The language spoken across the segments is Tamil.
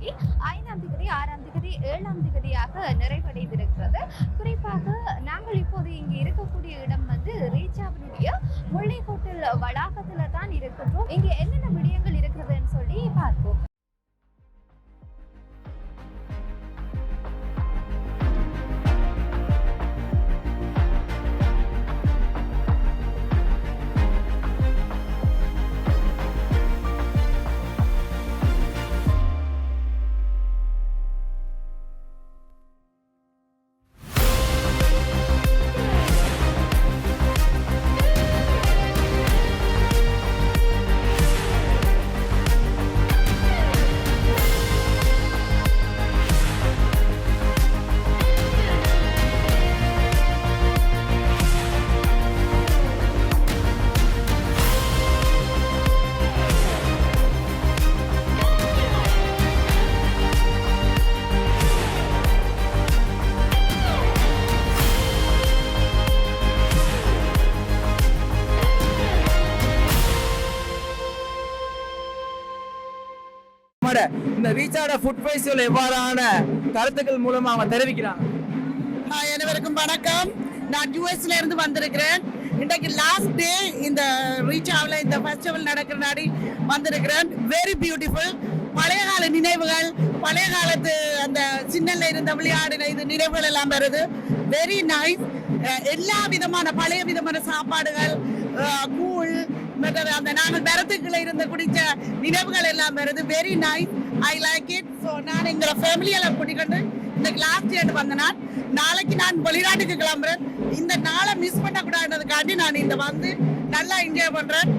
தேதி 5ஆம் தேதி 6ஆம் தேதி 7ஆம் தேதியாக நிறைவடைந்திருக்கிறது. குறிப்பாக நாங்கள் இப்போது இங்கு இருக்கக்கூடிய இடம் வந்து ரீச்சாவினுடைய முல்லை ஹோட்டல் வளாகத்துல தான் இருக்கின்றோம். இங்கு என்னென்ன விடயங்கள் இருக்கிறதுன்னு சொல்லி பார்ப்போம். இந்த ரீச்சாட ஃபுட் ஃபெஸ்டிவல் எவ்வாறான கருத்துக்கள் மூலமா அவங்க தெரிவிக்கிறாங்க. அனைவருக்கும் வணக்கம். நான் யூஎஸ்ல இருந்து வந்திருக்கிறேன். இன்றைக்கு லாஸ்ட் டே இந்த ரீச்சாவில் இந்த ஃபெஸ்டிவல் நடக்கிற நாடி வந்திருக்கிறேன். Very beautiful. பழைய கால நினைவுகள், பழைய காலத்து அந்த சின்னல்ல இருந்த விளையாடின இது நினைவுகள் எல்லாம் வருது. Very nice. எல்லா விதமான பழைய விதமான சாப்பாடுகள், கூழ், அந்த நாங்கள் மரத்துக்குள்ள இருந்து குடிச்ச நினைவுகள் எல்லாம் வருது. Very nice. I like it. So நான் எங்களை ஃபேமிலியெல்லாம் கூட்டிக்கொண்டு இன்னைக்கு லாஸ்ட் டேட் வந்தேன். நாளைக்கு நான் வெளிநாட்டுக்கு கிளம்புறேன். இந்த நாளை மிஸ் பண்ணக்கூடாதுக்காண்டி நான் இந்த வந்து நல்லா என்ஜாய் பண்றேன்.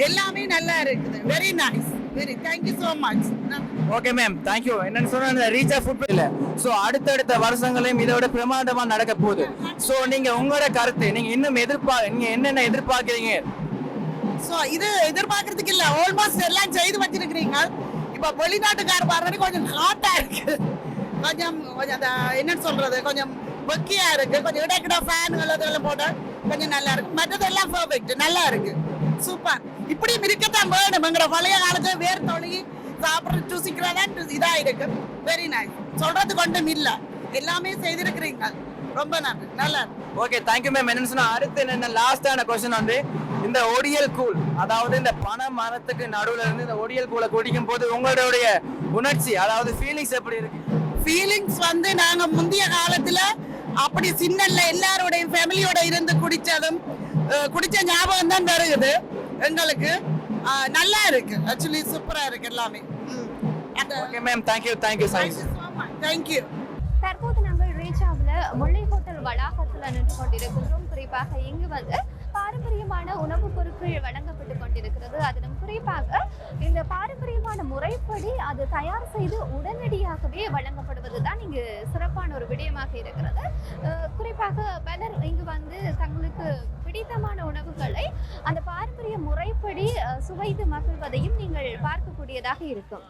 எல்லாமே நல்லா இருக்குது. Very nice. Very thank you so much. Okay ma'am, thank you. என்னன்னு சொன்னா ரீச்சா ஃபுட் இல்ல, ஸோ அடுத்தடுத்த வருஷங்களையும் இதோட பிரமாண்டமா நடக்க போகுது. ஸோ நீங்க உங்களோட கருத்து, நீங்க இன்னும் நீங்க என்னென்ன எதிர்பார்க்கறீங்க? ஸோ இது எதிர்பார்க்கறதுக்கு இல்ல, ஆல்மோஸ்ட் எல்லாம் செய்து வச்சிருக்கிறீங்க. இப்ப வெளிநாட்டுக்கார பாருங்க கொஞ்சம் ஹாட்டா இருக்கு, கொஞ்சம் அந்த என்னன்னு சொல்றது, கொஞ்சம் வெக்கியா இருக்கு, கொஞ்சம் இடைக்கிட்ட ஃபேன்கள் அதெல்லாம் போட்டா கொஞ்சம் நல்லா இருக்கு. மற்றதெல்லாம் பர்ஃபெக்ட், நல்லா இருக்கு, சூப்பர். இப்படியும் இருக்கத்தான் வேணும். எங்களோட பழைய காலத்துல வேர் தொழுகி சாப்பிட்ற ருசிக்கிறதான் இதா இருக்கு. Very nice. சொல்றது கொண்டும் இல்ல, எல்லாமே செய்திருக்கிறீங்க. ரொம்ப நன்றி, நல்லா இருக்கு. Okay, thank you ma'am. என்னன்னு சொன்னா அடுத்து என்ன லாஸ்டான கொஸ்டின் வந்து இந்த ஒடியல் கூழ், அதாவது இந்த பனை மரத்துக்கு நடுவுல இருந்து இந்த ஒடியல் கூழை குடிக்கும் போது உங்களுடைய உணர்ச்சி, அதாவது ஃபீலிங்ஸ் எப்படி இருக்கு? ஃபீலிங்ஸ் வந்து நாங்க முந்தைய காலத்துல அப்படி சின்னல்ல எல்லாரோட ஃபேமிலியோட இருந்து குடிச்ச ஞாபகம் தான் வருது எங்களுக்கு. நல்லா இருக்கு, ஆக்சுவலி சூப்பரா இருக்கு எல்லாமே. Okay ma'am, thank you so much. Thank you. தற்போது நாங்கள் ரீச்சாவில் முல்லை ஹோட்டல் வளாகத்தில் நின்று கொண்டிருக்கிறோம். குறிப்பாக இங்கு வந்து பாரம்பரியமான உணவுப் பொருட்கள் வழங்கப்பட்டு கொண்டிருக்கிறது. அதிலும் குறிப்பாக இந்த பாரம்பரியமான முறைப்படி அது தயார் செய்து உடனடியாகவே வழங்கப்படுவதுதான் இங்கு சிறப்பான ஒரு விடயமாக இருக்கிறது. குறிப்பாக பலர் இங்கு வந்து தங்களுக்கு பிடித்தமான உணவுகளை அந்த பாரம்பரிய முறைப்படி சுவைத்து மகிழ்வதையும் நீங்கள் பார்க்கக்கூடியதாக இருக்கும்.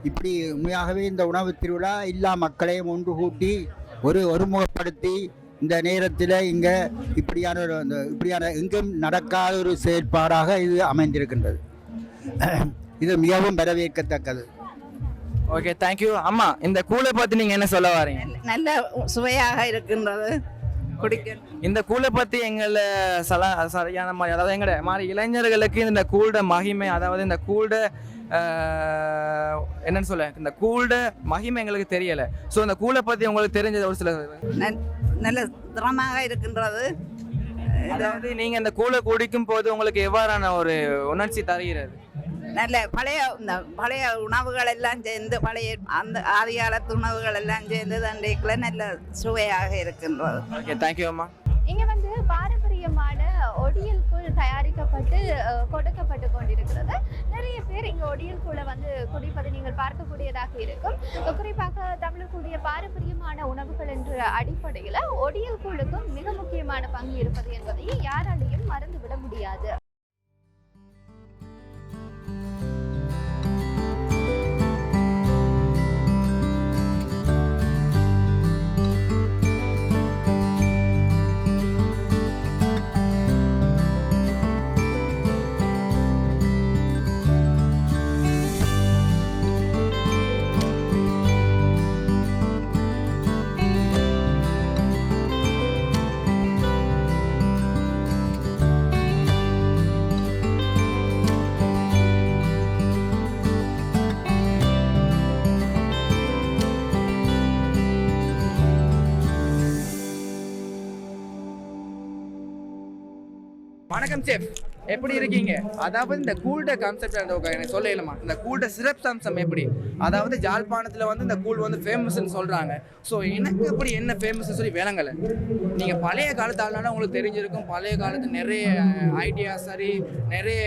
இப்படி உண்மையாகவே இந்த உணவு திருவிழா எல்லா மக்களையும் ஒன்று கூட்டி ஒருமுகப்படுத்தி இந்த நேரத்தில் இங்கே இப்படியான எங்கும் நடக்காத ஒரு செயற்பாடாக இது அமைந்திருக்கின்றது. இது மிகவும் வரவேற்கத்தக்கது. Okay, thank you. அம்மா, இந்த கூழை பற்றி நீங்கள் என்ன சொல்ல வரீங்க? நல்ல சுவையாக இருக்கின்றது. குடிக்க இந்த கூலை பத்தி எங்களை சரியான மாதிரி, அதாவது எங்கட மாதிரி இளைஞர்களுக்கு இந்த கூல்ட மகிமை, அதாவது இந்த கூல்ட என்னன்னு சொல்ல, இந்த கூல்ட மகிமை எங்களுக்கு தெரியல. ஸோ இந்த கூலை பத்தி உங்களுக்கு தெரிஞ்சது ஒரு சில நல்ல திறமாக இருக்கின்றது. அதாவது நீங்க இந்த கூலை குடிக்கும் போது உங்களுக்கு எவ்வாறான ஒரு உணர்ச்சி தருகிறது? நல்ல பழைய உணவுகள் எல்லாம் சேர்ந்து, பழைய அந்த ஆதிகாலத்து உணவுகள் எல்லாம் சேர்ந்து தண்டைக்குள்ள நல்ல சுவையாக இருக்கின்றது. ஓகே, தேங்க்யூ அம்மா. இங்க வந்து பாரம்பரியமான ஒடியல் கூழ் தயாரிக்கப்பட்டு கொடுக்கப்பட்டு கொண்டிருக்கிறது. நிறைய பேர் இங்க ஒடியல் கூழை வந்து குடிப்பதை நீங்கள் பார்க்கக்கூடியதாக இருக்கும். குறிப்பாக தமிழர்களுடைய பாரம்பரியமான உணவுகள் என்ற அடிப்படையில் ஒடியல் கூழுக்கும் மிக முக்கியமான பங்கு இருப்பது என்பதை யாராலையும் மறந்துவிட முடியாது. வணக்கம் செஃப், எப்படி இருக்கீங்க? அதாவது இந்த கூல்ட கான்செப்ட் எனக்கு சொல்லலாமா? இந்த கூல்ட சிறப்பம்சம் எப்படி? அதாவது ஜாழ்ப்பாணத்தில் வந்து இந்த கூழ் வந்து ஃபேமஸ்ன்னு சொல்கிறாங்க. ஸோ எனக்கு அப்படி என்ன ஃபேமஸ்ன்னு சொல்லி விளங்கலை. நீங்கள் பழைய காலத்து ஆளுனால உங்களுக்கு தெரிஞ்சிருக்கும், பழைய காலத்து நிறைய ஐடியா சரி, நிறைய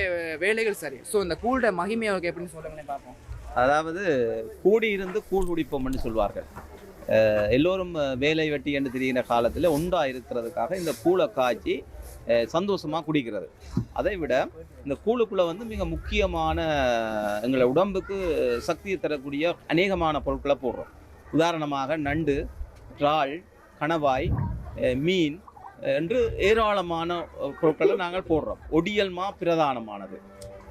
வேலைகள் சரி. ஸோ இந்த கூல்ட மகிமையை எப்படின்னு சொல்லுங்களேன் பார்ப்போம். அதாவது கூடியிருந்து கூழ் குடிப்போம்னு சொல்வார்கள். எல்லோரும் வேலை வெட்டி என்று தெரிகிற காலத்தில் ஒன்றா இருக்கிறதுக்காக இந்த கூழை காய்ச்சி சந்தோஷமாக குடிக்கிறது. அதை விட இந்த கூழுக்குள்ளே வந்து மிக முக்கியமான எங்களை உடம்புக்கு சக்தியை தரக்கூடிய அநேகமான பொருட்களை போடுறோம். உதாரணமாக நண்டு, இறால், கணவாய், மீன் என்று ஏராளமான பொருட்களை நாங்கள் போடுறோம். ஒடியல்மா பிரதானமானது.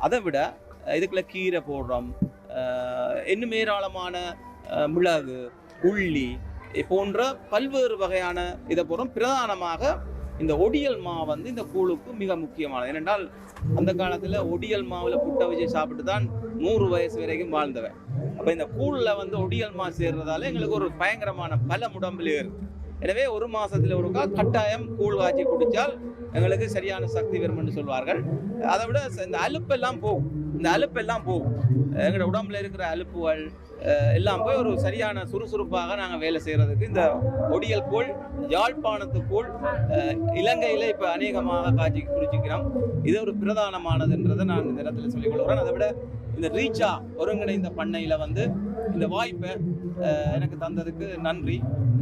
அதை விட இதுக்குள்ள கீரை போடுறோம், இன்னும் ஏராளமான மிளகு, உள்ளி போன்ற பல்வேறு வகையான இதை போடுறோம். பிரதானமாக இந்த ஒடியல் மா வந்து இந்த கூழுக்கு மிக முக்கியமானது. ஏனென்றால் அந்த காலத்தில் ஒடியல் மாவில் புட்டை வச்சு சாப்பிட்டு தான் 100 வயசு வரைக்கும் வாழ்ந்தவன். அப்போ இந்த கூழில் வந்து ஒடியல் மா சேர்றதால எங்களுக்கு ஒரு பயங்கரமான பலம் உடம்புல ஏறும். எனவே ஒரு மாதத்தில் ஒருக்கா கட்டாயம் கூழ் காய்ச்சி குடித்தால் எங்களுக்கு சரியான சக்தி வரும்னு சொல்வார்கள். அதை விட இந்த அலுப்பெல்லாம் போகும். எங்களோட உடம்புல இருக்கிற அலுப்புகள் எல்லாம் போய் ஒரு சரியான சுறுசுறுப்பாக நாங்கள் வேலை செய்கிறதுக்கு இந்த ஒடியல் கூழ், யாழ்ப்பாணத்து கூழ் இலங்கையில் இப்போ அநேகமாக காய்ச்சி குடிச்சிக்கிறோம். இது ஒரு பிரதானமானதுன்றதை நான் இந்த இடத்துல சொல்லிக் கொள்கிறேன். அதை விட இந்த ரீச்சா ஒருங்கிணைந்த பண்ணையில் வந்து இந்த வாய்ப்பை எனக்கு தந்ததுக்கு நன்றி.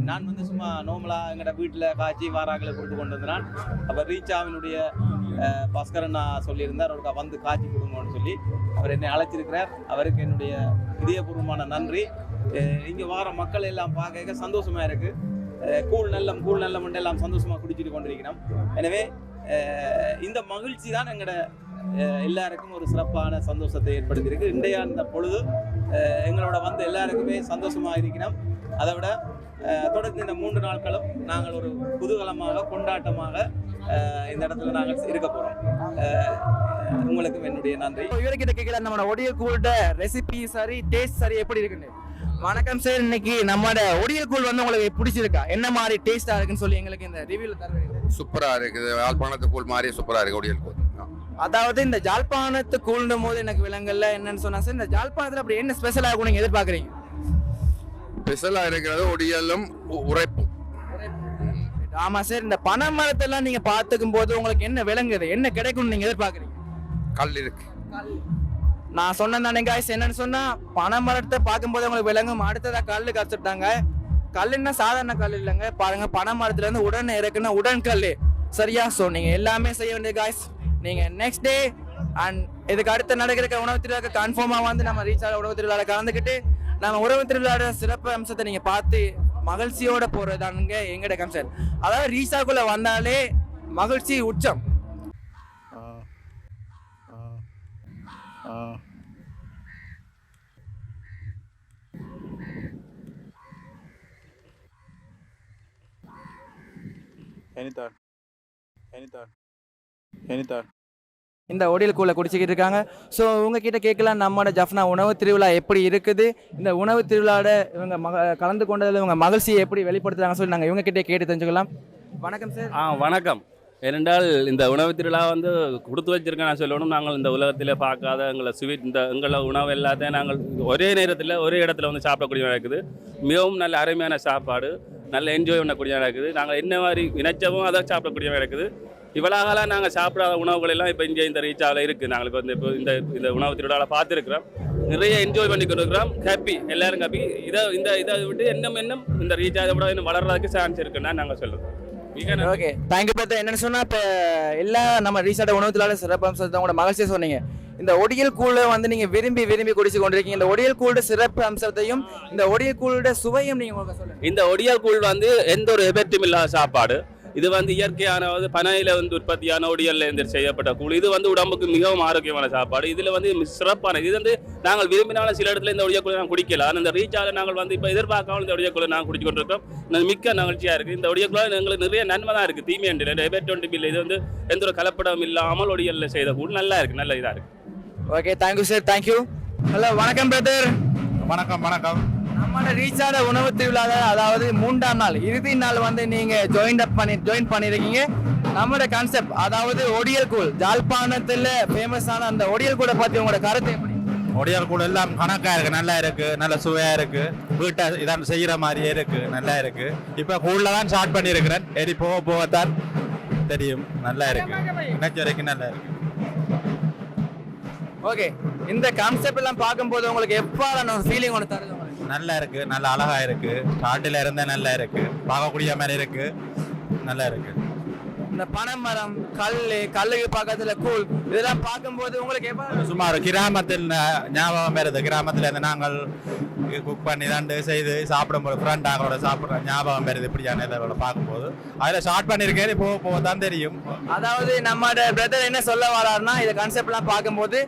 நான் வந்து சும்மா நார்மலாக எங்களோட வீட்டில் காய்ச்சி வாராக்களை கொடுத்து கொண்டு வந்தேன். அப்போ ரீச்சாவினுடைய பாஸ்கரன் சொல்லியிருந்தார், அவருக்கு வந்து காய்ச்சி கொடுங்கன்னு சொல்லி அவர் என்னை அழைச்சிருக்கிறார். அவருக்கு என்னுடைய இதயபூர்வமான நன்றி. இங்கே வார மக்கள் எல்லாம் பார்க்க சந்தோஷமாக இருக்குது. கூழ் நல்லம் எல்லாம் சந்தோஷமாக குடிச்சிட்டு கொண்டிருக்கிறோம். எனவே இந்த மகிழ்ச்சி தான் எங்களோட எல்லாருக்கும் ஒரு சிறப்பான சந்தோஷத்தை ஏற்படுத்தியிருக்கு. இன்றைய இந்த பொழுது எங்களோட வந்து எல்லாருக்குமே சந்தோஷமாக இருக்கிறோம். அதை விட தொடர்ந்து இந்த 3 நாட்களும் நாங்கள் ஒரு குதூகலமாக கொண்டாட்டமாக இந்த இடத்துல நாங்கள் இருக்க போகிறோம். உங்களுக்கும் என்னுடைய நன்றி. இவர்கிட்ட கேட்கல, நம்மளோட ஒடியல் கூழோட ரெசிபி சரி, டேஸ்ட் சரி எப்படி இருக்குன்னு. வணக்கம் சார், இன்னைக்கு நம்மளோட ஒடியல் கூழ் வந்து உங்களுக்கு பிடிச்சிருக்கா? என்ன மாதிரி டேஸ்டா இருக்குன்னு சொல்லி எங்களுக்கு இந்த ரிவ்யூல தருவீங்க? சூப்பரா இருக்குது. யாழ்ப்பாணத்து கூழ் மாதிரி சூப்பரா இருக்கு ஒடியல் கூழ். அதாவது இந்த ஜாழ்ப்பாணத்து கூழ்னும் போது எனக்கு விலங்கல்ல என்னன்னு சொன்னா சார், இந்த ஜாழ்ப்பாணத்துல அப்படி என்ன ஸ்பெஷலா இருக்கும் நீங்க எதிர்பார்க்குறீங்க? ஸ்பெஷலா இருக்கிறது ஒடியலும் உரைப்பும். ஆமா சார், இந்த பனை மரத்தெல்லாம் நீங்க பாத்துக்கும் போது உங்களுக்கு என்ன விளங்குது, என்ன கிடைக்கும்னு நீங்க எதிர்பார்க்குறீங்க? கல் இருக்கு. நான் சொன்னேன் guys, என்னன்னு சொன்னா பனை மரத்தை பார்க்கும்போது உங்களுக்கு விளங்கும். அடுத்ததா கல்லு கரைச்சிட்டாங்க. கல்லுன்னா சாதாரண கல் இல்லைங்க, பாருங்க பனை மரத்துல இருந்து உடனே இருக்குன்னா உடன் கல். சரியா? ஸோ நீங்க எல்லாமே செய்ய வேண்டியது guys. நீங்க நெக்ஸ்ட் டே அண்ட் இதுக்கு அடுத்த நடக்கிற உணவு திருவிழாக்கு கன்ஃபார்மா வந்து நம்ம ரீச் ஆக உணவு திருவிழாவில் கலந்துக்கிட்டு நம்ம உணவு திருவிழாவோட சிறப்பு அம்சத்தை நீங்க பார்த்து மகிழ்ச்சியோட போறதானுங்க எங்கட கம்சர். அதாவது ரீசாக்குள்ள வந்தாலே மகிழ்ச்சி உச்சம். இந்த ஒடியல் கூழ குடிச்சிக்கிட்டு இருக்காங்க. ஸோ உங்ககிட்ட கேட்கலாம் நம்மளோட ஜஃப்னா உணவு திருவிழா எப்படி இருக்குது, இந்த உணவு திருவிழாவோட இவங்க கலந்து கொண்டதில் இவங்க மகிழ்ச்சியை எப்படி வெளிப்படுத்துறாங்க சொல்லி நாங்கள் இவங்க கிட்டே கேட்டு தெரிஞ்சுக்கலாம். வணக்கம் சார். வணக்கம். ஏனென்றால் இந்த உணவு திருவிழா வந்து கொடுத்து வச்சிருக்கேன் நான் சொல்லணும். நாங்கள் இந்த உலகத்தில் பார்க்காத எங்களை ஸ்வீட் எங்களை உணவு எல்லாத்தையும் நாங்கள் ஒரே நேரத்தில் ஒரே இடத்துல வந்து சாப்பிடக்கூடிய இருக்குது. மிகவும் நல்ல அருமையான சாப்பாடு, நல்ல என்ஜாய் பண்ணக்கூடிய இருக்குது. நாங்கள் என்ன மாதிரி நினைச்சவும் அதை சாப்பிடக்கூடிய இருக்குது. இவ்வளோகாலம் நாங்கள் சாப்பிடாத உணவுகள் எல்லாம் இப்போ இங்கே இந்த ரீச்சாவில் இருக்குது. நாங்களுக்கு வந்து இப்போ இந்த உணவு திருவிழாவில் பார்த்துருக்குறோம், நிறைய என்ஜாய் பண்ணி கொண்டிருக்கிறோம். ஹாப்பி, எல்லாரும் ஹாப்பி. இதை விட்டு இன்னும் இந்த ரீச்சாக விட இன்னும் வளர்றதுக்கு சான்ஸ் இருக்குன்னா நாங்கள் சொல்கிறோம். Okay, thank you brother. என்னன்னு சொன்னா இப்போ எல்லா நம்ம ரீசார்ட் உணவுத்திலான சிறப்பம்சத்தை உங்களோட மகிழ்ச்சியை சொன்னீங்க. இந்த ஒடியல் கூழை வந்து நீங்க விரும்பி குடிச்சு கொண்டிருக்கீங்க. இந்த ஒடியல் கூழோட சிறப்பு அம்சத்தையும் இந்த ஒடியல் கூழோட சுவையும் நீங்க உங்களுக்கு சொல்லுங்க. இந்த ஒடியல் கூழ் வந்து எந்த ஒரு எபெக்டும் இல்லாத சாப்பாடு. இது வந்து இயற்கையான பனையில வந்து உற்பத்தியான ஒடியல்ல இருந்து செய்யப்பட்ட கூழ். இது வந்து உடம்புக்கு மிகவும் ஆரோக்கியமான சாப்பாடு. இதுல வந்து சிறப்பான இது வந்து நாங்கள் விரும்பினாலும் சில இடத்துல இந்த ஒடியல் கூழ் நாங்கள் குடிக்கல. ஆனால் இந்த ரீச்சால நாங்கள் வந்து இப்போ எதிர்பார்க்காமல் இந்த ஒடியல் கூழை நாங்கள் குடிச்சு கொண்டிருக்கோம். மிக்க மகிழ்ச்சியா இருக்கு. இந்த ஒடியல் கூழ் எங்களுக்கு நிறைய நன்மை தான் இருக்கு, தீமை என்று எபெக்ட் பில். இது வந்து எந்த ஒரு கலப்படம் இல்லாமல் ஒடியல்ல செய்த கூழ் நல்லா இருக்கு, நல்ல இதா இருக்கு. Okay, thank you sir, thank you. Hello, வணக்கம் பிரதர். வணக்கம். நம்மளோட ரீச்சான உணவு திருவிழால அதாவது 3ஆம் நாள் இறுதி நாள் வந்து நீங்க ஜாயின் பண்ணிருக்கீங்க. நம்மளோட கான்செப்ட் அதாவது ஒடியல் கூழ், ஜாழ்ப்பாணத்துல ஃபேமஸான அந்த ஒடியல் கூழை பத்தி உங்களோட கருத்து எப்படி? ஒடியல் கூழ் எல்லாம் கணக்கா இருக்கு, நல்லா இருக்கு, நல்ல சுவையா இருக்கு, வீட்டை இதான் செய்யற மாதிரியே இருக்கு, நல்லா இருக்கு. இப்ப கூழ்ல தான் ஸ்டார்ட் பண்ணிருக்கிறேன். சரி, போகத்தான் தெரியும். நல்லா இருக்கு, நினைச்ச வரைக்கும் நல்லா இருக்கு. ஓகே, இந்த கான்செப்ட் எல்லாம் பார்க்கும்போது உங்களுக்கு எவ்வாறான ஒரு ஃபீலிங் ஒன்று தருது? நல்லா இருக்கு, நல்ல அழகா இருக்கு, ஸ்டார்ட்ல இருந்தே நல்லா இருக்கு, பார்க்கக்கூடிய மாதிரி இருக்கு, நல்லா இருக்கு. இந்த பனைமரம், கல்லுக்கு பக்கத்துல கூழ், இதெல்லாம் பார்க்கும்போது உங்களுக்கு சுமார் கிராமத்தில் ஞாபகம் வருது. கிராமத்துல இருந்து நாங்கள் குக் பண்ணி தாண்டு செய்து சாப்பிடும்போது ஃப்ரெண்டாங்களோட சாப்பிட்ற ஞாபகம் வருது. இப்படியான இதோட பார்க்கும்போது அதில் ஸ்டார்ட் பண்ணியிருக்கேன். போக தான் தெரியும். அதாவது நம்மளோட பிரதர் என்ன சொல்ல வராருன்னா, இந்த கான்செப்ட் எல்லாம் பார்க்கும்போது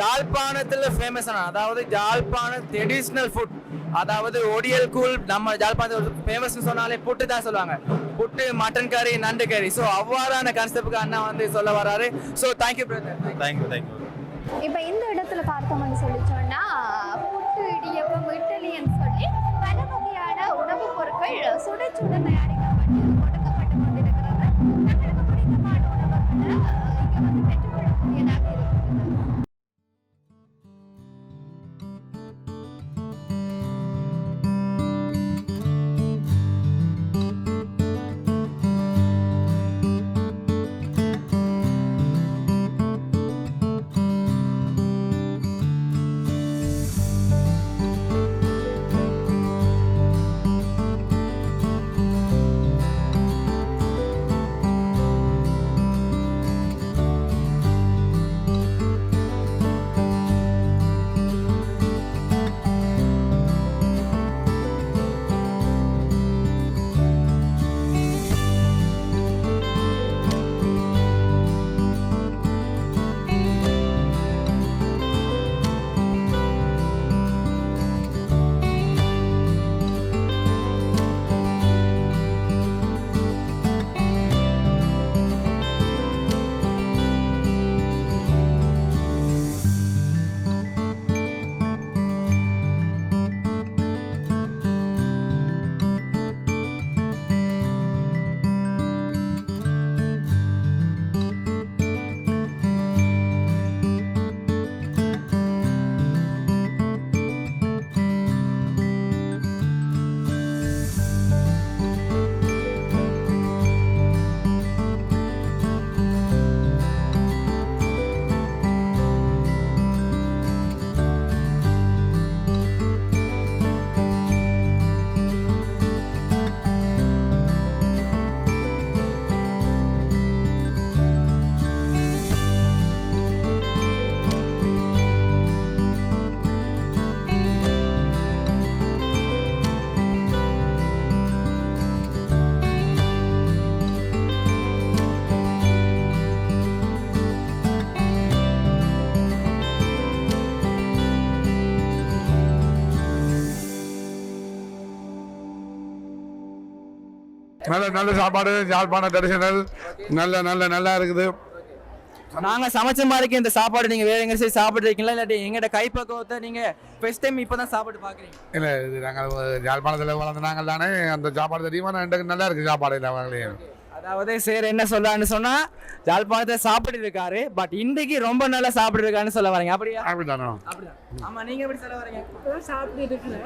ஜாழ்ப்பாணத்துல ஃபேமஸான அதாவது ஜாழ்ப்பாண ட்ரெடிஷ்னல் ஃபுட் அதாவது ஒடியல் கூழ். நம்ம ஜாழ்ப்பாணத்தில் ஃபேமஸ் சொன்னாலே புட்டு தான் சொல்லுவாங்க. புட்டு, மட்டன் கறி, நண்டு கறி. ஸோ அவ்வாறான கான்செப்டுக்கு அண்ணா வந்து சொல்ல வராரு. So thank you brother. தேங்க்யூ. இப்போ இந்த இடத்துல பார்த்தோம்னு சொல்லி சொன்னா புட்டு, இடியப்பம், இட்லின்னு சொல்லி பல வகையான உணவுப் பொருட்கள் சுட தயாரிக்கப்பட்டு கொடுக்கப்பட்டு கொண்டிருக்கிறது. நம்மளுக்கு பிடித்தமான உணவுகளை இங்கே வந்து பெற்றுக்கொள்ளக்கூடியதாக இருக்கிறது. நல்ல நல்ல சாப்பாடு, யாழ்ப்பாண ட்ரெடிஷனல், நல்லா இருக்குது. நாங்க சமைச்ச மாதிரிக்கு இந்த சாப்பாடு நீங்க வேற எங்க சைடு சாப்பிட்றீங்களா இல்லாட்டி எங்கட கைப்பக்குவத்தை நீங்க ஃபர்ஸ்ட் டைம் இப்பதான் சாப்பிட்டு பாக்குறீங்க? இல்லை, இது நாங்கள் யாழ்ப்பாணத்தில் வளர்ந்த நாங்கள் தானே, அந்த சாப்பாடு தெரியுமா? எனக்கு நல்லா இருக்குது சாப்பாடு இல்லை அவங்களையும். அதாவது சார் என்ன சொல்றான்னு சொன்னா யாழ்ப்பாணத்தை சாப்பிட்டு இருக்காரு, பட் இன்றைக்கு ரொம்ப நல்லா சாப்பிட்டு இருக்காருன்னு சொல்ல வரீங்க. அப்படியா? அப்படிதானோ? அப்படிதான். ஆமா, நீங்க எப்படி சொல்ல வரீங்க? சாப்பிட்டு இருக்கீங்க.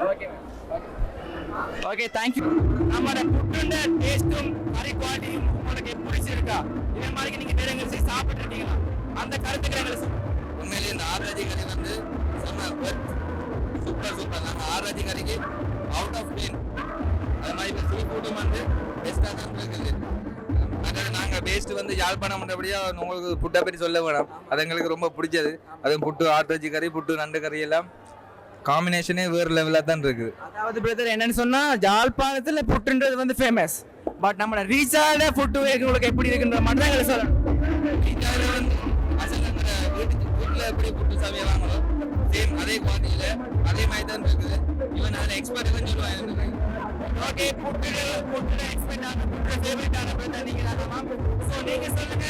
Okay, thank you. நம்மளோட ஃபுட்டோட டேஸ்டும் கறி குவாலிட்டியும் உங்களுக்கு பிடிச்சிருக்கா? இதே மாதிரி நீங்க வேற எங்க சாப்பிட்டு இருக்கீங்களா? அந்த கருத்துக்களை எங்களுக்கு உண்மையிலேயே இந்த ஆராய்ச்சி கறி வந்து சூப்பர். நாங்கள் ஆராய்ச்சி கறிக்கு அவுட் ஆஃப் டென். அது மாதிரி இப்போ சீ ஃபுட்டும் வந்து பெஸ்ட்டாக தான் இருக்குது. அதாவது நாங்கள் பேஸ்ட் வந்து யாழ்ப்பாணம் பண்ணுறபடியாக உங்களுக்கு புட்டை பற்றி சொல்ல வேணாம். அது எங்களுக்கு ரொம்ப பிடிச்சது. அதுவும் புட்டு ஆராய்ச்சி கறி, புட்டு நண்டு கறி எல்லாம் காம்பினேஷனே வேறு லெவலாக தான் இருக்குது. அதாவது பிரதர் என்னன்னு சொன்னா யாழ்ப்பாணத்துல புட்டுன்றது வந்து ஃபேமஸ், பட் நம்ம ரீச்சால புட்டு உங்களுக்கு எப்படி இருக்குன்ற மட்டும் தான் எங்களுக்கு சொல்லணும். இந்தியாவில் வந்து அசல் எங்களை வீட்டில் எப்படி புட்டு சமையலாங்களோ சேம் அதே குவாலிட்டியில் அதே மாதிரி தான் இருக்குது. இவன் அதில் எக்ஸ்பர்ட் தான் சொல்லுவாங்க. ஓகே, புட்டு எக்ஸ்பெக்ட் ஆன புட்டு ஃபேவரட் ஆன பிரதர் நீங்க தானா? சோ நீங்க சொல்லுங்க.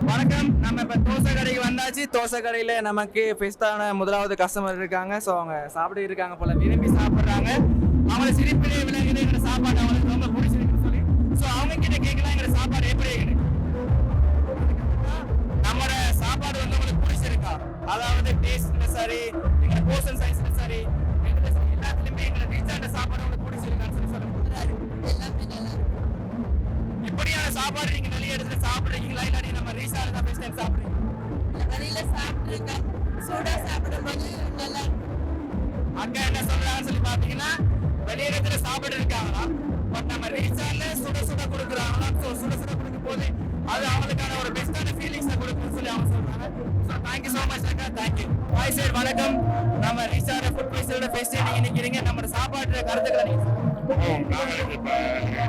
வணக்கம். நம்ம இப்ப தோசை கடைக்கு வந்தாச்சு. தோசை கடையில நமக்கு பெஸ்டான முதலாவது கஸ்டமர் இருக்காங்க. ஸோ அவங்க சாப்பிட்டு இருக்காங்க போல, விரும்பி சாப்பிட்றாங்க. அவங்கள சிரிப்பிலே விலங்குது எங்க சாப்பாடு அவங்களுக்கு ரொம்ப பிடிச்சிருக்குன்னு சொல்லி ஸோ அவங்க கிட்ட கேட்கலாம் எங்க சாப்பாடு எப்படி இருக்குது, நம்மளோட சாப்பாடு வந்து உங்களுக்கு பிடிச்சிருக்கா? அதாவது டேஸ்ட்ல சரி, எங்க போர்ஷன் சைஸ்ல சரி, எல்லாத்துலயுமே எங்களை ரீச்சான சாப்பாடு உங்களுக்கு பிடிச்சிருக்கான்னு சொல்லி சொல்லுங்க. இப்படியான சாப்பாடு நீங்க நிறைய இடத்துல சாப்பிடுறீங்களா இல்லாட்டி நம்ம ரீசால தான் ஃபர்ஸ்ட் டைம் சாப்பிடுறீங்க? வெளியில சாப்பிட்டுருக்கேன், சூடா சாப்பிடும்போது நல்லா. அக்கா என்ன சொல்றாங்கன்னு சொல்லி பாத்தீங்கன்னா வெளிய இடத்துல சாப்பிட்டு இருக்காங்களா, பட் நம்ம ரீசால சுட கொடுக்குறாங்களா. ஸோ சுட கொடுக்கும் போது அது அவங்களுக்கான ஒரு பெஸ்டான ஃபீலிங்ஸை கொடுக்குன்னு சொல்லி அவங்க சொல்றாங்க. ஸோ தேங்க்யூ ஸோ மச் அக்கா, தேங்க்யூ. பாய் சார் வணக்கம். நம்ம ரீசால ஃபுட் ஃபெஸ்டிவலோட ஃபர்ஸ்ட் நீங்க நிக்கிறீங்க, நம்ம சாப்பாட்டு கருத்துக்களை நீங்க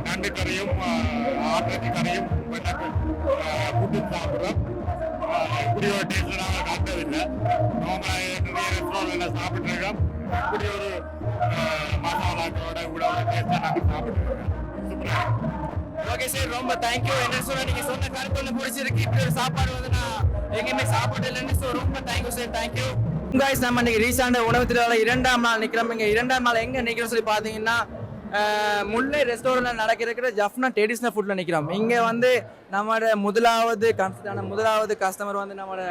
நண்டு கறியும் ஆட்டுக்கு கறியும் புட்டு சாப்பிட்றோம். இப்படி ஒரு டேஸ்ட் நாங்கள் கண்டதில்லை. நாங்கள் நிறைய ரெஸ்டாரண்ட்ல சாப்பிட்ருக்கோம். இப்படி ஒரு மசாலாக்களோட கூட ஒரு டேஸ்ட்டாக நாங்கள் சாப்பிட்ருக்கோம். ஓகே சார், ரொம்ப தேங்க்யூ. என்ன சொல்ல நீங்க சொன்ன கருத்து ஒன்று பிடிச்சிருக்கு. இப்படி ஒரு சாப்பாடு வந்து நான் எங்கேயுமே சாப்பிட்டு இல்லைன்னு. ஸோ ரொம்ப தேங்க்யூ சார், தேங்க்யூ. guys, நம்ம இன்னைக்கு ரீசாண்ட உணவு திருவிழா 2ஆம் நாள் நிக்கிறோம். இங்க 2ஆம் நாள் எங்க நிக்கிறோம் சொல்லி பாத்தீங்கன்னா முல்லை ரெஸ்டாரண்ட்ல நடக்கிற ஜஃப்னா ட்ரெடிஷனல் ஃபுட்ல நிக்கிறோம். இங்க வந்து நம்மளோட முதலாவது கஸ்டமர் வந்து நம்மளோட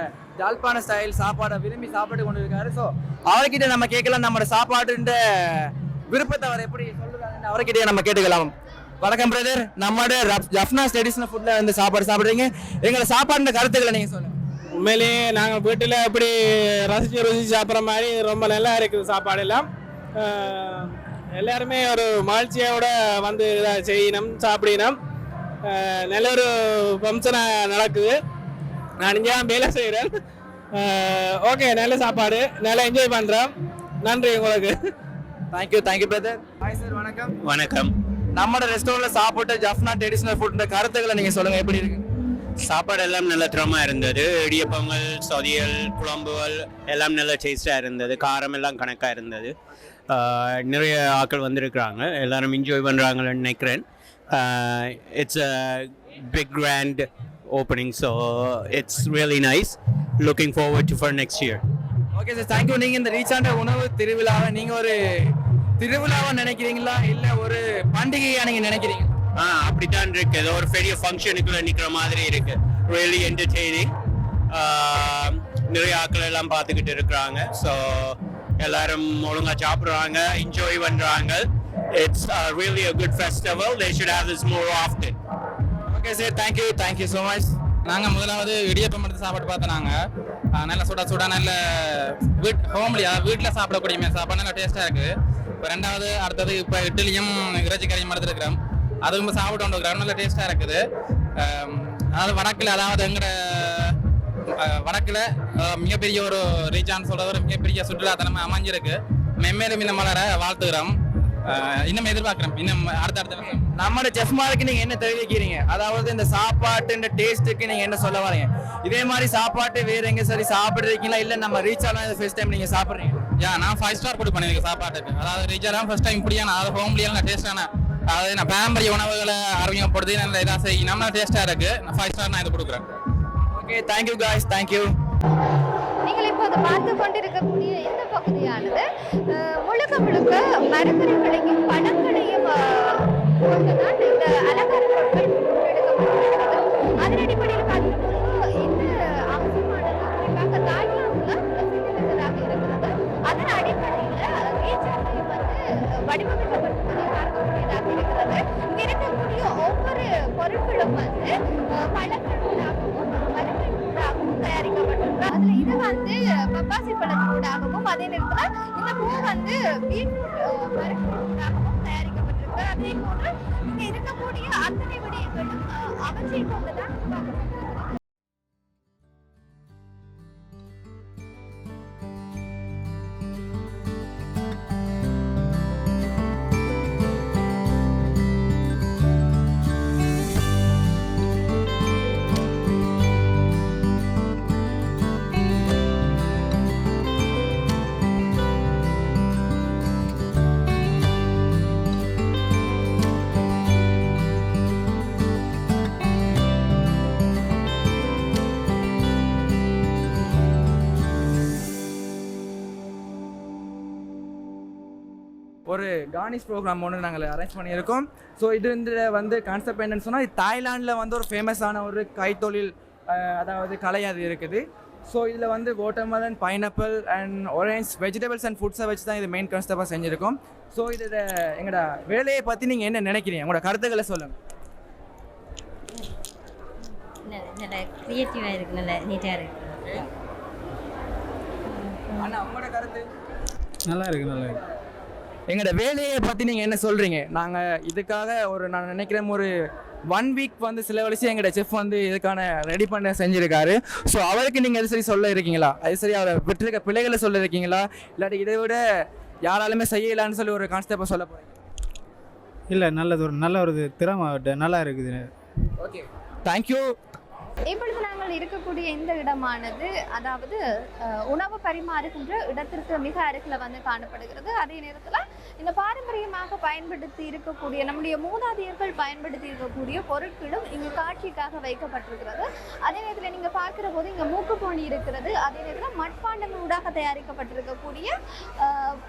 யாழ்ப்பாண ஸ்டைல் சாப்பாடை விரும்பி சாப்பிட்டு கொண்டு இருக்காரு. ஸோ அவர்கிட்ட நம்ம கேட்கலாம் நம்மளோட சாப்பாடுன்ற விருப்பத்தை அவர் எப்படி சொல்லுறாங்க அவர்கிட்ட நம்ம கேட்டுக்கலாம். வணக்கம் பிரதர், நம்மளோட ஜஃப்னா ட்ரெடிஷனல் ஃபுட்ல வந்து சாப்பாடு சாப்பிடுறீங்க, எங்களை சாப்பாடுன்ற கருத்துக்களை நீங்க சொல்லுங்க. உண்மையிலேயே நாங்கள் வீட்டில் எப்படி ரசித்து சாப்பிட்ற மாதிரி ரொம்ப நல்லா இருக்குது சாப்பாடு எல்லாம். எல்லாருமே ஒரு மகிழ்ச்சியோட வந்து செய்யணும், சாப்பிடணும். நல்ல ஒரு ஃபங்க்ஷனாக நடக்குது. நான் இங்கே வேலை செய்கிறேன். ஓகே, நல்ல சாப்பாடு, நல்லா என்ஜாய் பண்ணுறோம். நன்றி உங்களுக்கு. Thank you brother. ஹாய் சார், வணக்கம். வணக்கம். நம்மளோட ரெஸ்டாரண்ட்ல சாப்பிட்ட ஜஃப்னா ட்ரெடிஷனல் ஃபுட்ன்ற கருத்துக்களை நீங்க சொல்லுங்க, எப்படி இருக்கு? சாப்பாடு எல்லாம் நல்ல தரமா இருந்தது. இடியப்பங்கள், சொதியல், குழம்புகள் எல்லாம் நல்ல டேஸ்டாக இருந்தது. காரம் எல்லாம் கணக்காக இருந்தது. நிறைய ஆட்கள் வந்திருக்கிறாங்க, எல்லாரும் என்ஜாய் பண்ணுறாங்கன்னு நினைக்கிறேன். It's a big grand opening, so it's really nice. Looking forward to for next year. Okay sir, thank you. நீங்கள் இந்த ரீசாண்ட உணவு திருவிழாவை நீங்கள் ஒரு திருவிழாவை நினைக்கிறீங்களா இல்லை ஒரு பண்டிகையாக நீங்கள் நினைக்கிறீங்க? அப்படித்தான் இருக்கு. ஏதோ ஒரு பெரிய ஃபங்க்ஷனுக்குள்ள நிற்கிற மாதிரி இருக்கு. Really entertaining. நிறைய ஆட்கள் எல்லாம் பார்த்துக்கிட்டு இருக்கிறாங்க. ஸோ எல்லாரும் ஒழுங்காக சாப்பிட்றாங்க, என்ஜாய் பண்ணுறாங்க. It's really a good festival. They should have this more often. Okay sir, thank you so much. நாங்கள் முதலாவது இடியப்பம் எடுத்து சாப்பிட்டு பார்த்தோம். நாங்கள் நல்ல சுட நல்ல ஹோம்லி, அதாவது வீட்டில் சாப்பிடக்கூடிய சாப்பாடு நல்ல டேஸ்ட்டாக இருக்குது. இப்போ ரெண்டாவது அடுத்தது இப்போ இட்லியும் இறைச்சி கறியும் எடுத்துருக்கிறோம். அதுவும் சாப்பிட்டு வந்துருக்கிறோம், நல்ல டேஸ்ட்டாக இருக்குது. அதாவது எங்களோட வடக்கில் மிகப்பெரிய ஒரு ரீச்சான்னு சொல்கிற ஒரு மிகப்பெரிய சுற்றுலாத்தனமாக அமைஞ்சிருக்கு. மென்மேலும் இந்த மலரை வாழ்த்துக்கிறோம். இன்னும் எதிர்பார்க்குறேன். இன்னும் அடுத்த வருஷம் நம்மளோட செஃப்மாருக்கு நீங்க என்ன தெரிவிக்கிறீங்க? அதாவது இந்த சாப்பாட்டு இந்த டேஸ்ட்டுக்கு நீங்க என்ன சொல்ல வரீங்க? இதே மாதிரி சாப்பாட்டு வேற எங்க சரி சாப்பிடுறீங்களா இல்ல நம்ம ரீச் ஆகலாம் இந்த ஃபர்ஸ்ட் டைம் நீங்க சாப்பிடுறீங்க? நான் 5 ஸ்டார் போட்டு பண்ணியிருக்கேன் சாப்பாட்டுக்கு. அதாவது ரீச்சாலாம் ஃபர்ஸ்ட் டைம் இப்படியான அதாவது ஹோம்லியான டேஸ்டான அதாவது நான் பாரம்பரிய உணவுகளை அறிமுகப்படுத்தி நல்ல இதாக செய்ய நம்ம டேஸ்ட்டாக இருக்கு. நான் 5 ஸ்டார் நான் இது கொடுக்குறேன். Okay, thank you guys, thank you. நீங்கள் இப்போது பார்த்து கொண்டிருக்கக்கூடிய இந்த பகுதியானது முழுக்க முழுக்க மரக்கறிகளையும் பழங்களையும் கொண்டுதான் இந்த அலங்கார பொருட்கள் எடுக்கப்பட்டிருக்கிறது. அதன் அடிப்படையில் பார்க்கும்போது இந்த அம்சமானது குறிப்பாக தாய்லாந்தில் பிரசித்தி இருக்கிறது. அதன் அடிப்படையில் ரீச்சாவையும் வடிவமைக்கப்பட்டிருப்பதை பார்க்கக்கூடியதாக இருக்கிறது. இங்க இருக்கக்கூடிய ஒவ்வொரு பொருட்களும் பழங்களூடாகவும் மரங்களூடாகவும் தயாரிக்கப்பட்டிருக்கு. அதுல இது பப்பாசி பழங்களூடாகவும் அதே நேரத்துல இந்த பூ பீட்ரூட் மரங்களூடாகவும் தயாரிக்கப்பட்டிருக்கு. அதே போன்று இங்க இருக்கக்கூடிய அத்தனை விடயங்களும் அவற்றை கொண்டுதான் உருவாக்கப்பட்டிருக்கு. ஒரு கார்னிஷ் ப்ரோக்ராம் ஒன்று நாங்கள் அரேஞ்ச் பண்ணியிருக்கோம். ஸோ இது கான்செப்ட் என்னன்னு சொன்னால் தாய்லாண்டில் ஒரு ஃபேமஸான ஒரு கைத்தொழில் அதாவது கலை அது இருக்குது. ஸோ இதில் watermelon, pineapple and orange vegetables and ஃபுட்ஸை வச்சு தான் இது மெயின் கான்செப்டாக செஞ்சுருக்கோம். ஸோ இது எங்களோட வேலையை பற்றி நீங்கள் என்ன நினைக்கிறீங்க? உங்களோட கருத்துக்களை சொல்லுங்கள். நல்ல க்ரியேட்டிவாக இருக்குது, நல்ல நீட்டாக இருக்குது. ஆனால் உங்களோட கருத்து? நல்லா இருக்குது, நல்லா இருக்குது. எங்களோட வேலையை பற்றி நீங்கள் என்ன சொல்கிறீங்க? நாங்கள் இதுக்காக நான் நினைக்கிறேன் ஒரு 1 வீக் செலவழிச்சு எங்களோட செஃப் இதுக்கான ரெடி பண்ண செஞ்சுருக்காரு. ஸோ அவருக்கு நீங்கள் அது சரி சொல்ல இருக்கீங்களா? அது சரி அவரை விட்டுருக்க பிள்ளைகளை சொல்ல இருக்கீங்களா? இல்லாட்டி இதை விட யாராலுமே செய்யலான்னு சொல்லி ஒரு கான்செப்டை சொல்ல போகிறீங்க? இல்லை, நல்ல ஒரு திறமை நல்லா இருக்குது. Okay, thank you. இப்பொழுது நாங்கள் இருக்கக்கூடிய இந்த இடமானது அதாவது உணவு பரிமாறுகின்ற இடத்திற்கு மிக அருகில் காணப்படுகிறது. அதே நேரத்தில் இந்த பாரம்பரியமாக பயன்படுத்தி இருக்கக்கூடிய நம்முடைய மூதாதையர்கள் பயன்படுத்தி இருக்கக்கூடிய பொருட்களும் இங்கு காட்சிக்காக வைக்கப்பட்டிருக்கிறது. அதே நேரத்தில் நீங்கள் பார்க்குற போது இங்கே மூக்குப்போனி இருக்கிறது. அதே நேரத்தில் மட்பாண்டங்களூடாக தயாரிக்கப்பட்டிருக்கக்கூடிய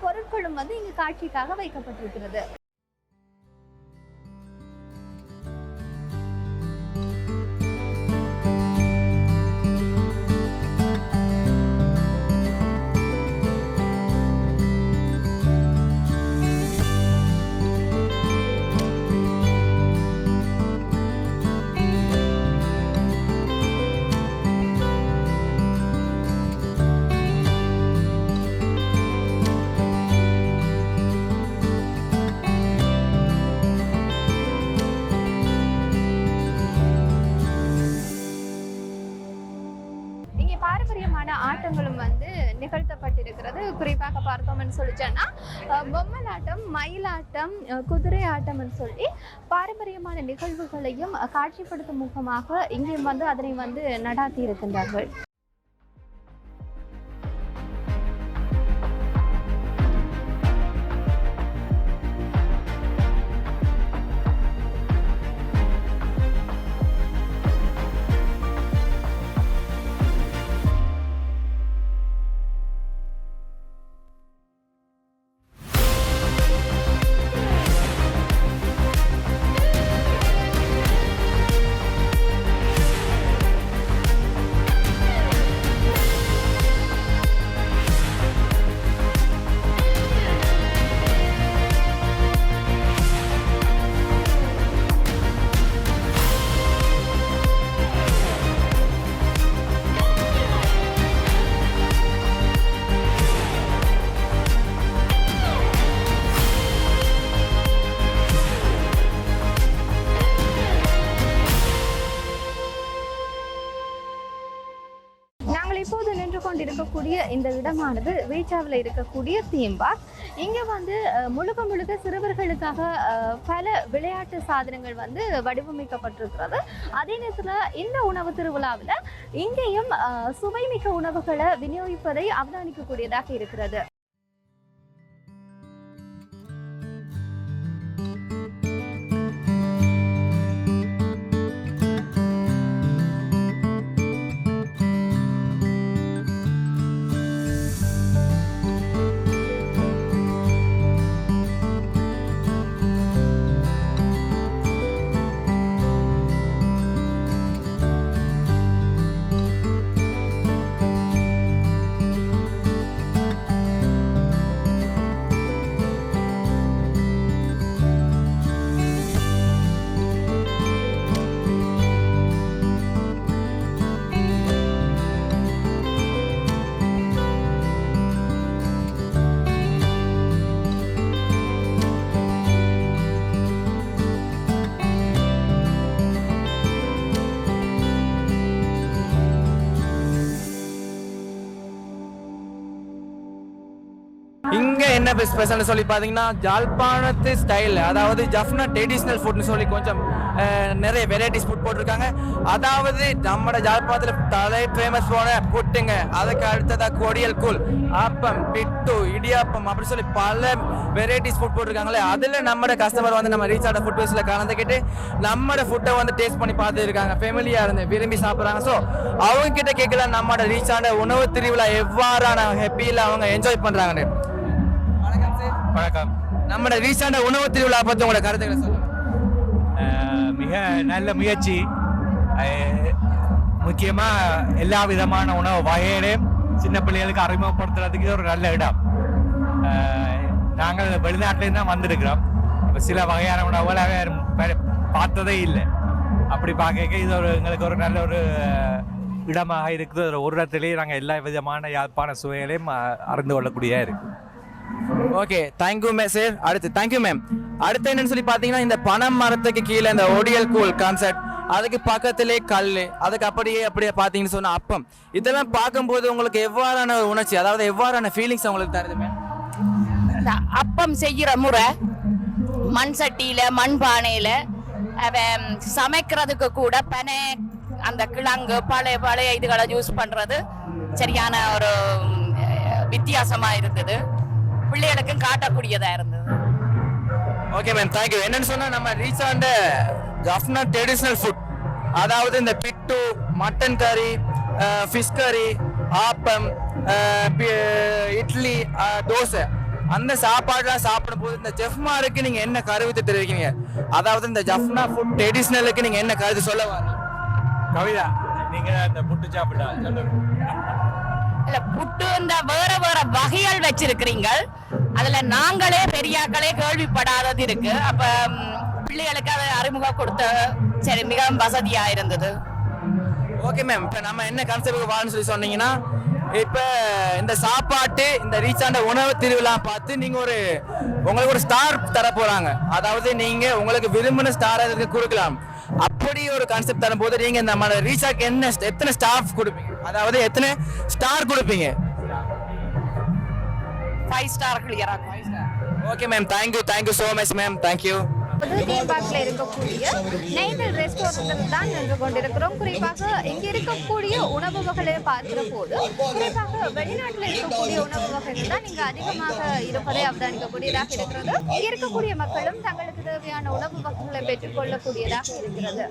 பொருட்களும் இங்கு காட்சிக்காக வைக்கப்பட்டிருக்கிறது. ஆட்டங்களும் நிகழ்த்தப்பட்டிருக்கிறது. குறிப்பாக பார்த்தோம்னு சொல்லிச்சோன்னா பொம்மலாட்டம், மயிலாட்டம், குதிரை ஆட்டம் சொல்லி பாரம்பரியமான நிகழ்வுகளையும் காட்சிப்படுத்தும் முகமாக இங்கேயும் அதனை நடாத்தி இருக்கின்றார்கள். இருக்கக்கூடிய இந்த இடமானது ரீச்சாவில் இருக்கக்கூடிய தீம் பார்க். இங்கே வந்து முழுக்க முழுக்க சிறுவர்களுக்காக பல விளையாட்டு சாதனங்கள் வந்து வடிவமைக்கப்பட்டிருக்கிறது. அதே நேரத்தில் இந்த உணவு திருவிழாவில் இங்கேயும் சுவைமிக்க உணவுகளை விநியோகிப்பதை அவதானிக்கக்கூடியதாக இருக்கிறது. இங்க என்ன ஸ்பெஷல்னு சொல்லி பாத்தீங்கன்னா ஜாழ்ப்பாணத்து ஸ்டைல், அதாவது ஜஃப்னா ட்ரெடிஷ்னல் ஃபுட்னு சொல்லி கொஞ்சம் நிறைய வெரைட்டிஸ் ஃபுட் போட்டிருக்காங்க. அதாவது நம்ம ஜாழ்ப்பாணத்துல தலை ஃபேமஸ் போன புட்டுங்க, அதுக்கு அடுத்ததா கொடியல் கூழ், ஆப்பம், பிட்டு, இடியாப்பம் அப்படி சொல்லி பல வெரைட்டிஸ் ஃபுட் போட்டிருக்காங்களே. அதுல நம்ம கஸ்டமர் வந்து நம்ம ரீச் ஆன ஃபுட் ஃபெஸ்ட்ல கலந்துக்கிட்டு நம்ம ஃபுட்டை வந்து டேஸ்ட் பண்ணி பார்த்து இருக்காங்க, ஃபேமிலியா இருந்து விரும்பி சாப்பிட்றாங்க. ஸோ அவங்க கிட்ட கேட்கல நம்ம ரீச் ஆன உணவு திருவிழா எவ்வாறான ஹெப்பியில் அவங்க என்ஜாய் பண்றாங்கன்னு. வணக்கம். நம்ம ரீசெண்டாக உணவு திருவிழா பற்றி உங்களோட கருத்துக்களை சொல்லுங்க. மிக நல்ல முயற்சி. முக்கியமாக எல்லா விதமான உணவு வகைகளையும் சின்ன பிள்ளைகளுக்கு அறிமுகப்படுத்துறதுக்கு ஒரு நல்ல இடம். நாங்கள் வெளிநாட்டிலேருந்து தான் வந்திருக்கிறோம். இப்போ சில வகையான உணவுகளை பார்த்ததே இல்லை. அப்படி பார்க்க இது எங்களுக்கு ஒரு நல்ல ஒரு இடமாக இருக்குது. ஒரு இடத்துலேயே நாங்கள் எல்லா விதமான யாழ்ப்பாண சுவைகளையும் அறிந்து கொள்ளக்கூடியதாக இருக்குது. Okay, thank you sir. அடுத்து தேங்க்யூ மேம். அடுத்து என்னன்னு சொல்லி பார்த்தீங்கன்னா இந்த பனை மரத்துக்கு கீழே இந்த ஒடியல் கூழ் கான்செப்ட், அதுக்கு பக்கத்திலே கல், அதுக்கு அப்படியே பார்த்தீங்கன்னு சொன்ன அப்பம், இதெல்லாம் பார்க்கும்போது உங்களுக்கு எவ்வாறான ஒரு உணர்ச்சி, அதாவது எவ்வாறான ஃபீலிங்ஸ் உங்களுக்கு தருது மேம்? அப்பம் செய்கிற முறை மண் சட்டியில மண் பானையில சமைக்கிறதுக்கு கூட பனை, அந்த கிழங்கு, பழைய இதுகளை யூஸ் பண்றது சரியான ஒரு வித்தியாசமா இருக்குது. பிள்ளைகளுக்கும் காட்டக்கூடியதா இருந்தது. Okay ma'am, thank you. என்னன்னு சொன்னா நம்ம ரீச் ஆன ஜஃப்னா ட்ரெடிஷ்னல் ஃபுட், அதாவது இந்த பிட்டு, மட்டன் கறி, ஃபிஷ் கறி, ஆப்பம், இட்லி, தோசை, அந்த சாப்பாடுலாம் சாப்பிடும் போது இந்த ஜெஃப்மாருக்கு நீங்க என்ன கருத்து தெரிவிக்கிறீங்க? அதாவது இந்த ஜஃப்னா ஃபுட் ட்ரெடிஷ்னலுக்கு நீங்க என்ன கருத்து சொல்ல வரீங்க? கவிதா, நீங்க இந்த புட்டு சாப்பிட்டா சொல்லுங்க. இல்ல, புட்டு இந்த வேற வேற வகைகள் வச்சிருக்கிறீங்க, அதுல நாங்களே பெரியாக்களே கேள்விப்படாதது இருக்கு. அப்ப பிள்ளைகளுக்கு அதை அறிமுகம் கொடுத்த சரி மிகவும் வசதியா இருந்தது. ஓகே மேம், இப்போ நம்ம என்ன கான்செப்ட் வான்னு சொல்லி சொன்னீங்கன்னா, இப்போ இந்த சாப்பாட்டு இந்த ரீச் ஆன உணவு திருவிழா பார்த்து நீங்க உங்களுக்கு ஒரு ஸ்டார் தர போறாங்க. அதாவது நீங்க உங்களுக்கு விரும்பின ஸ்டார் அதுக்கு கொடுக்கலாம். அப்படி ஒரு கான்செப்ட் தரும்போது நீங்க நம்ம ரீசாக்கு எத்தனை ஸ்டாஃப் கொடுப்பீங்க, அதாவது எத்தனை ஸ்டார் கொடுப்பீங்க? 5 ஸ்டார் கிளியரா. Okay ma'am, thank you so much ma'am, thank you. Theme பார்க்ல இருக்கக்கூடிய நைட்டல் ரெஸ்டாரண்ட்டில் தான் நின்று கொண்டிருக்கிறோம். குறிப்பாக இங்கே இருக்கக்கூடிய உணவு வகைகளை பார்க்கிற போது குறிப்பாக வெளிநாட்டில் இருக்கக்கூடிய உணவு வகைகள் தான் இங்கே அதிகமாக இருப்பதை அவதானிக்கக்கூடியதாக இருக்கிறது. இங்கே இருக்கக்கூடிய மக்களும் தங்களுக்கு தேவையான உணவு வகைகளை பெற்றுக்கொள்ளக்கூடியதாக இருக்கிறது.